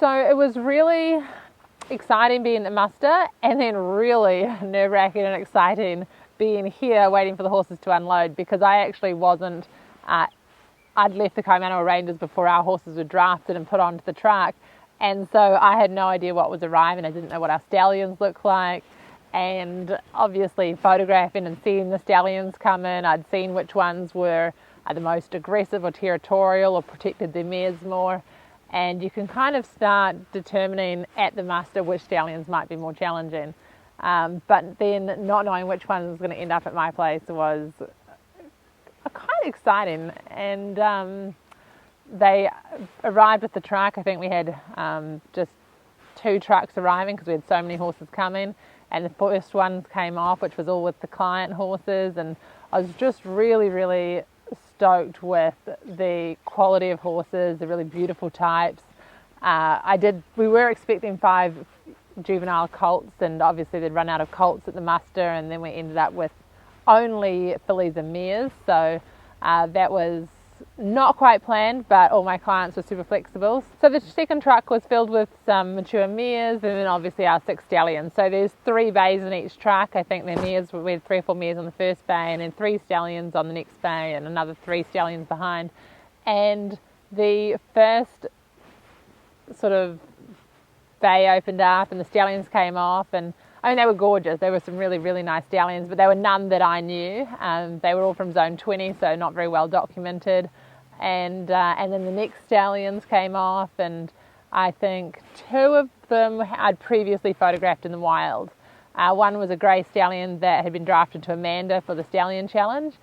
So it was really exciting being at muster, and then really nerve-wracking and exciting being here waiting for the horses to unload, because I actually wasn't, I'd left the Kaimanawa Ranges before our horses were drafted and put onto the truck, and so I had no idea what was arriving. I didn't know what our stallions looked like, and obviously photographing and seeing the stallions come in, I'd seen which ones were the most aggressive or territorial or protected their mares more, and you can kind of start determining at the muster which stallions might be more challenging. But then not knowing which one was going to end up at my place was quite exciting. And they arrived at the truck. I think we had just 2 trucks arriving because we had so many horses coming. And the first ones came off, which was all with the client horses. And I was just really, really stoked with the quality of horses, the really beautiful types. We were expecting 5 juvenile colts, and obviously they'd run out of colts at the muster, and then we ended up with only fillies and mares. So that was not quite planned, but all my clients were super flexible. So the second truck was filled with some mature mares, and then obviously our 6 stallions. So there's 3 bays in each truck. I think we had 3 or 4 mares on the first bay, and then 3 stallions on the next bay, and another 3 stallions behind. And the first sort of bay opened up and the stallions came off, and I mean, they were gorgeous. There were some really, really nice stallions, but there were none that I knew. They were all from zone 20, so not very well documented. And then the next stallions came off, and I think 2 of them I'd previously photographed in the wild. One was a grey stallion that had been drafted to Amanda for the Stallion Challenge,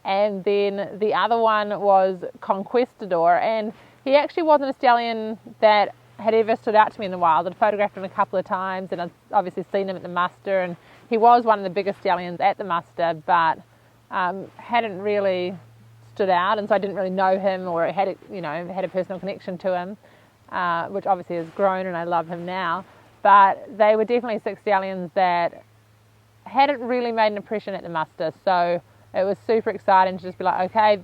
and then the other one was Conquistador, and he actually wasn't a stallion that had ever stood out to me in the wild. I'd photographed him a couple of times, and I'd obviously seen him at the muster, and he was one of the biggest stallions at the muster, but hadn't really stood out, and so I didn't really know him or had a personal connection to him, which obviously has grown, and I love him now. But they were definitely 6 stallions that hadn't really made an impression at the muster, so it was super exciting to just be like, okay,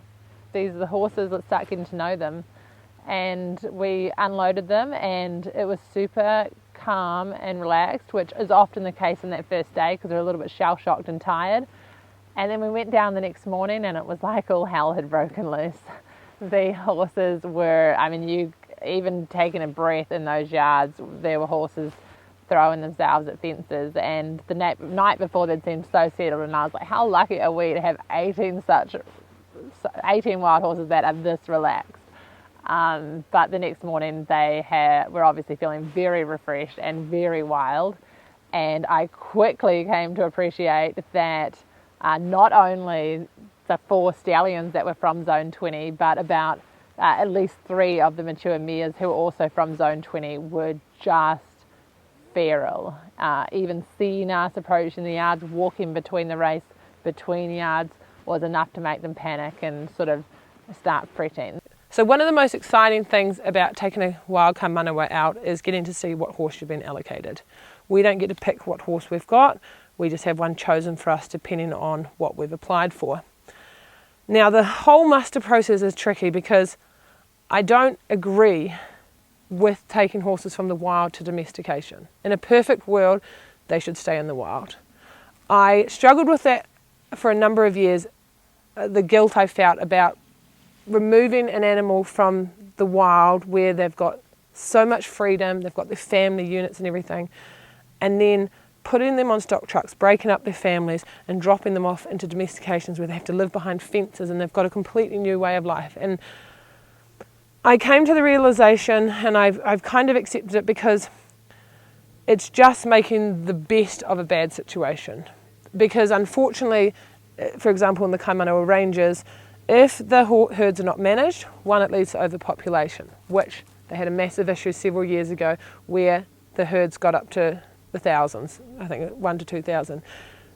these are the horses, let's start getting to know them. And we unloaded them, and it was super calm and relaxed, which is often the case in that first day because they're a little bit shell-shocked and tired. And then we went down the next morning, and it was like all hell had broken loose. The horses were, I mean, you even taking a breath in those yards, there were horses throwing themselves at fences, and the night before they'd seemed so settled, and I was like, how lucky are we to have 18 wild horses that are this relaxed. But the next morning they were obviously feeling very refreshed and very wild, and I quickly came to appreciate that not only the 4 stallions that were from zone 20, but about at least 3 of the mature mares who were also from zone 20 were just feral. Even seeing us approaching the yards, walking between the race between yards was enough to make them panic and sort of start fretting. So one of the most exciting things about taking a wild Kaimanawa out is getting to see what horse you've been allocated. We don't get to pick what horse we've got, we just have one chosen for us depending on what we've applied for. Now the whole muster process is tricky because I don't agree with taking horses from the wild to domestication. In a perfect world, they should stay in the wild. I struggled with that for a number of years, the guilt I felt about removing an animal from the wild where they've got so much freedom, they've got their family units and everything, and then putting them on stock trucks, breaking up their families and dropping them off into domestications where they have to live behind fences and they've got a completely new way of life. And I came to the realisation, and I've kind of accepted it, because it's just making the best of a bad situation. Because unfortunately, for example in the Kaimanawa Ranges, if the herds are not managed, one, it leads to overpopulation, which they had a massive issue several years ago where the herds got up to the thousands, I think 1,000 to 2,000.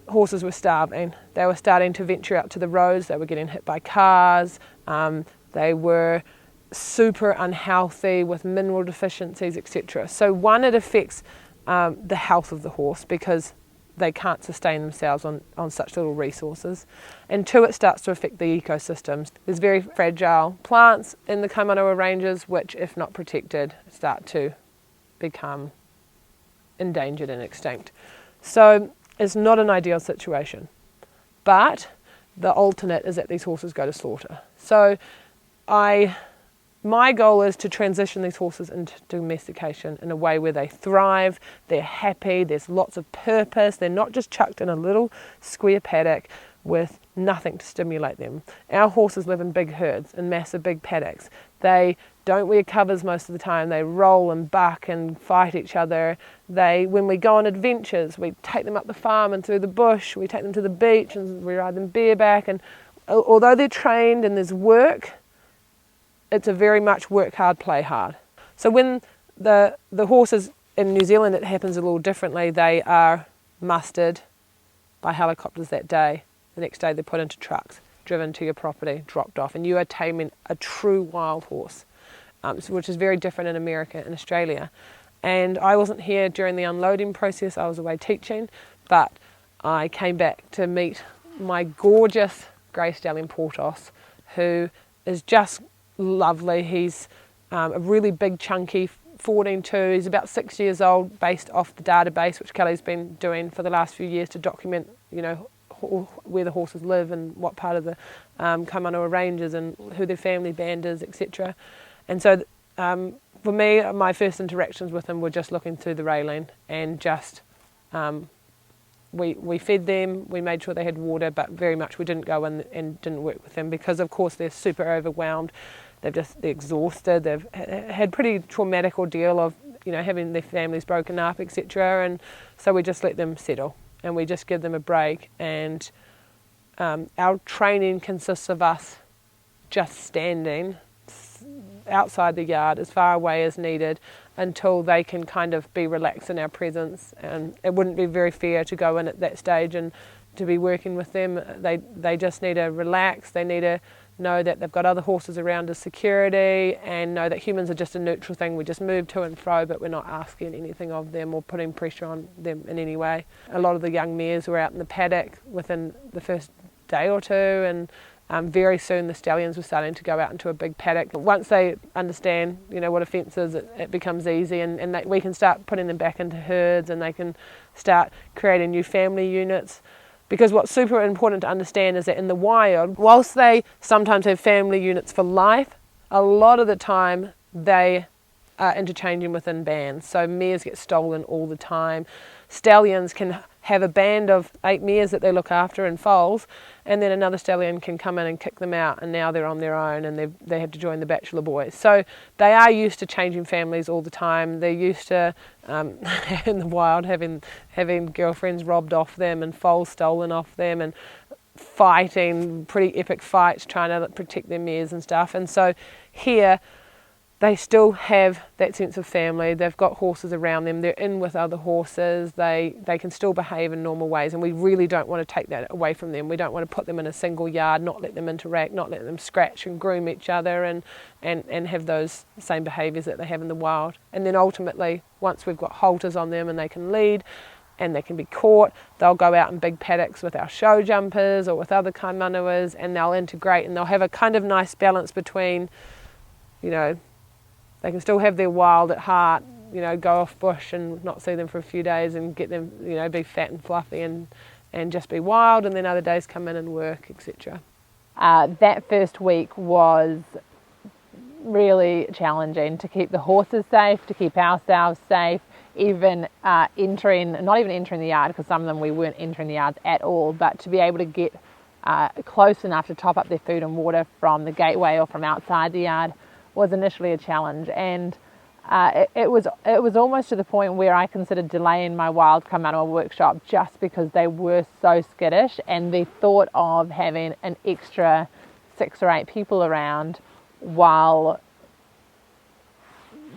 Horses were starving. They were starting to venture out to the roads. They were getting hit by cars. They were super unhealthy with mineral deficiencies, etc. So one, it affects the health of the horse because they can't sustain themselves on such little resources. And 2, it starts to affect the ecosystems. There's very fragile plants in the Kaimanawa Ranges which, if not protected, start to become endangered and extinct. So it's not an ideal situation. But the alternate is that these horses go to slaughter. So my goal is to transition these horses into domestication in a way where they thrive, they're happy, there's lots of purpose, they're not just chucked in a little square paddock with nothing to stimulate them. Our horses live in big herds, in massive big paddocks. They don't wear covers most of the time. They roll and buck and fight each other. When we go on adventures, we take them up the farm and through the bush, we take them to the beach and we ride them bareback. And although they're trained and there's work, it's a very much work hard, play hard. So when the horses in New Zealand, it happens a little differently. They are mustered by helicopters that day. The next day they're put into trucks, driven to your property, dropped off, and you are taming a true wild horse, which is very different in America and Australia. And I wasn't here during the unloading process, I was away teaching, but I came back to meet my gorgeous grey stallion Portos, who is just lovely. He's a really big, chunky 14-2. He's about 6 years old, based off the database, which Kelly's been doing for the last few years to document, where the horses live and what part of the Kaimanawa ranges and who their family band is, etc. And so for me, my first interactions with them were just looking through the railing and just we fed them, we made sure they had water, but very much we didn't go in and didn't work with them because of course they're super overwhelmed, they're exhausted, they've had pretty traumatic ordeal of having their families broken up, etc. And so we just let them settle and we just give them a break. And our training consists of us just standing outside the yard as far away as needed until they can kind of be relaxed in our presence. And it wouldn't be very fair to go in at that stage and to be working with them. They just need to relax. They need to know that they've got other horses around as security and know that humans are just a neutral thing. We just move to and fro, but we're not asking anything of them or putting pressure on them in any way. A lot of the young mares were out in the paddock within the first day or two, and very soon the stallions were starting to go out into a big paddock. Once they understand, what a fence is, it becomes easy, and we can start putting them back into herds, and they can start creating new family units. Because what's super important to understand is that in the wild, whilst they sometimes have family units for life, a lot of the time they are interchanging within bands. So mares get stolen all the time. Stallions can have a band of 8 mares that they look after in foals, and then another stallion can come in and kick them out, and now they're on their own and they have to join the bachelor boys. So they are used to changing families all the time. They're used to in the wild having girlfriends robbed off them and foals stolen off them and fighting pretty epic fights trying to protect their mares and stuff. And so here they still have that sense of family. They've got horses around them. They're in with other horses. They can still behave in normal ways, and we really don't want to take that away from them. We don't want to put them in a single yard, not let them interact, not let them scratch and groom each other and have those same behaviours that they have in the wild. And then ultimately, once we've got halters on them and they can lead and they can be caught, they'll go out in big paddocks with our show jumpers or with other Kaimanawas, and they'll integrate and they'll have a kind of nice balance between, they can still have their wild at heart, go off bush and not see them for a few days and get them, be fat and fluffy and just be wild, and then other days come in and work, etc. That first week was really challenging to keep the horses safe, to keep ourselves safe, not even entering the yard, because some of them we weren't entering the yards at all, but to be able to get close enough to top up their food and water from the gateway or from outside the yard was initially a challenge. And it was almost to the point where I considered delaying my wild Kaimanawa workshop just because they were so skittish, and the thought of having an extra 6 or 8 people around while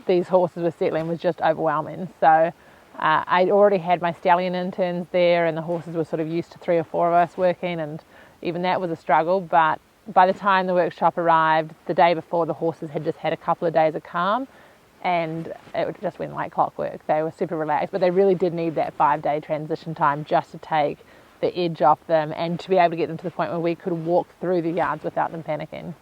these horses were settling was just overwhelming. So I'd already had my stallion interns there, and the horses were sort of used to 3 or 4 of us working, and even that was a struggle. But by the time the workshop arrived, the day before, the horses had just had a couple of days of calm, and it just went like clockwork. They were super relaxed, but they really did need that 5-day transition time just to take the edge off them and to be able to get them to the point where we could walk through the yards without them panicking.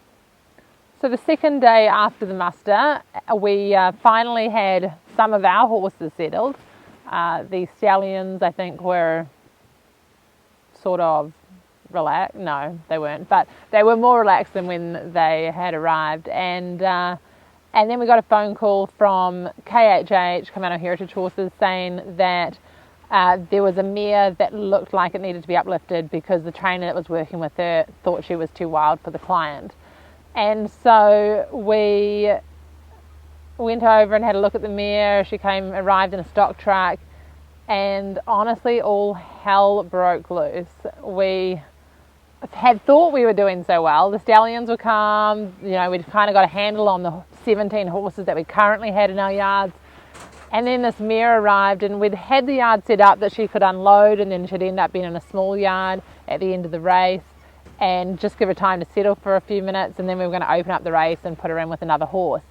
So the second day after the muster, we finally had some of our horses settled. The stallions, I think, were sort of relaxed. No, they weren't, but they were more relaxed than when they had arrived. And then we got a phone call from KHH, Kaimanawa Heritage Horses, saying that there was a mare that looked like it needed to be uplifted because the trainer that was working with her thought she was too wild for the client. And so we went over and had a look at the mare. She arrived in a stock truck, and honestly, all hell broke loose. We had thought we were doing so well. The stallions were calm. We'd kind of got a handle on the 17 horses that we currently had in our yards. And then this mare arrived, and we'd had the yard set up that she could unload, and then she'd end up being in a small yard at the end of the race and just give her time to settle for a few minutes, and then we were going to open up the race and put her in with another horse.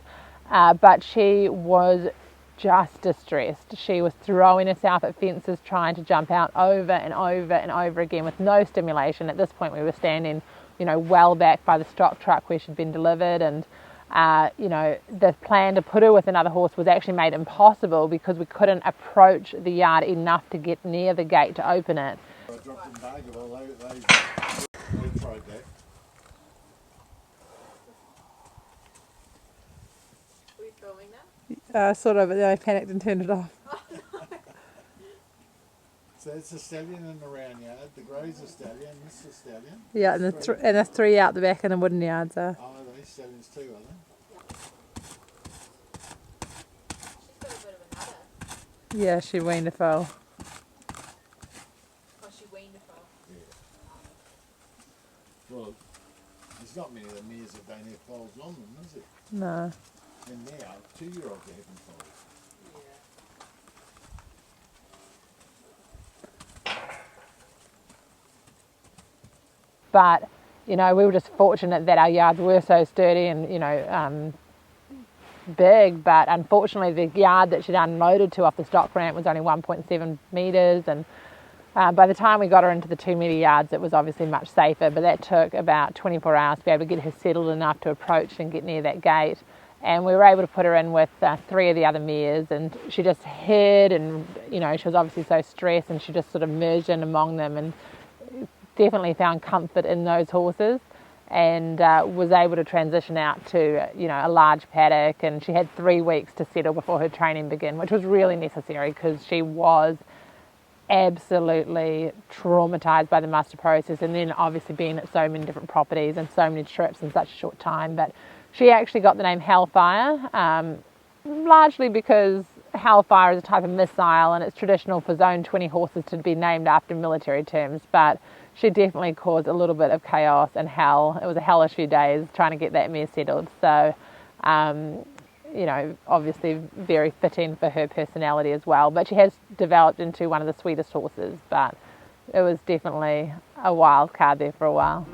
But she was just distressed. She was throwing herself at fences, trying to jump out over and over and over again with no stimulation. At this point we were standing, well back by the stock truck where she'd been delivered, and the plan to put her with another horse was actually made impossible because we couldn't approach the yard enough to get near the gate to open it. I dropped in Bargable, they tried that. Were you filming that? Sort of, but then I panicked and turned it off. So it's a stallion in the round yard, the grey's a stallion, this is a stallion. Yeah, and there's three out the back in the wooden yards. Oh, these stallions too, are they? She's got a bit of an udder. Yeah, she weaned a foal. Oh, she weaned a foal. Yeah. Well, there's not many of the mares that don't have foals on them, is it? No. And now, 2-year-olds are having foals. But, we were just fortunate that our yards were so sturdy and, big. But unfortunately, the yard that she'd unloaded to off the stock ramp was only 1.7 metres. And by the time we got her into the 2 metre yards, it was obviously much safer. But that took about 24 hours to be able to get her settled enough to approach and get near that gate. And we were able to put her in with 3 of the other mares, and she just hid, and, she was obviously so stressed, and she just sort of merged in among them and definitely found comfort in those horses, and was able to transition out to a large paddock. And she had 3 weeks to settle before her training began, which was really necessary because she was absolutely traumatized by the muster process, and then obviously being at so many different properties and so many trips in such a short time. But she actually got the name Hellfire, largely because Hellfire is a type of missile, and it's traditional for Zone 20 horses to be named after military terms. But she definitely caused a little bit of chaos and hell. It was a hellish few days trying to get that mare settled. So, obviously very fitting for her personality as well. But she has developed into one of the sweetest horses, but it was definitely a wild card there for a while.